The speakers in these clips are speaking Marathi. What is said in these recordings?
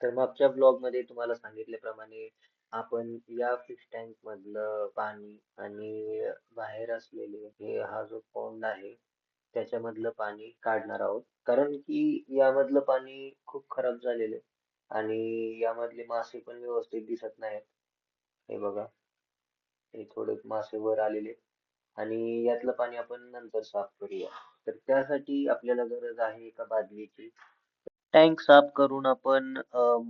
तर मागच्या ब्लॉगमध्ये तुम्हाला सांगितल्याप्रमाणे आपण या फिश टँक मधलं पाणी आणि बाहेर असलेले हा जो पॉन्ड आहे त्याच्यामधलं पाणी काढणार आहोत. कारण की यामधलं पाणी खूप खराब झालेलं आहे आणि यामधले मासे पण व्यवस्थित दिसत नाहीत. हे बघा, हे थोडे मासे वर आलेले आणि यातलं पाणी आपण नंतर साफ करूया. तर त्यासाठी आपल्याला गरज आहे एका बादलीची. टँक साफ करून आपण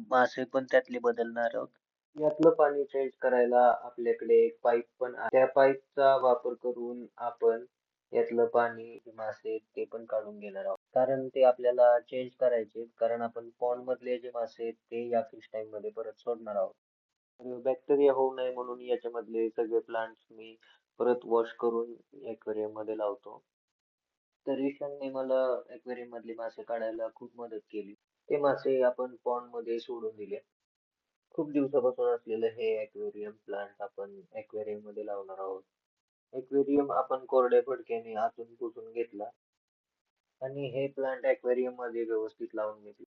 मासे पण त्यातले बदलणार आहोत. यातलं पाणी चेंज करायला आपल्याकडे एक पाईप पण आहे. त्या पाईपचा वापर करून आपण यातलं पाणी जे मासे आहेत ते पण काढून घेणार आहोत. कारण ते आपल्याला चेंज करायचे आहेत. कारण आपण पॉन्ड मधले जे मासे आहेत ते या फिश टँक मध्ये परत सोडणार आहोत. बॅक्टेरिया होऊ नये म्हणून याच्यामधले सगळे प्लांट्स मी परत वॉश करून एक्वेरियम मध्ये लावतो. तर ईशानने मला एक्वेरियम मधले मासे काढायला खूप मदत केली. ते मासे आपण पॉन्ड मध्ये सोडून दिले. खूप दिवसापासून असलेलं हे एक्वेरियम प्लांट आपण एक्वेरियम मध्ये लावणार आहोत. एक्वेरियम आपण कोरड्या फडक्याने आतून पुसून घेतला आणि हे प्लांट एक्वेरियम मध्ये व्यवस्थित लावून घेतले.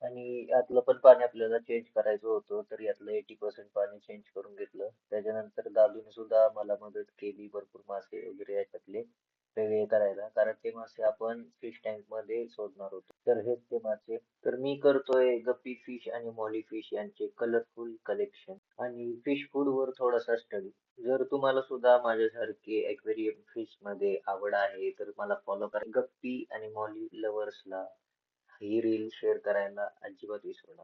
आणि यातलं पण पाणी आपल्याला चेंज करायचं होतं, तर यातलं 80% पाणी चेंज करून घेतलं. त्याच्यानंतर दादूने सुद्धा मला मदत केली भरपूर मासे वगैरे याच्यातले वेगळे करायला, कारण ते मासे आपण फिश टँक मध्ये सोडणार होतो. तर हेच ते मासे. तर मी करतोय गप्पी फिश आणि मॉली फिश यांचे कलरफुल कलेक्शन आणि फिश फूड वर थोडासा स्टडी. जर तुम्हाला सुद्धा माझ्यासारखे एक्वेरियम फिश मध्ये आवड आहे तर मला फॉलो करा. गप्पी आणि मॉली लव्हर्सला ही रील शेअर करायला अजिबात विसरू नका.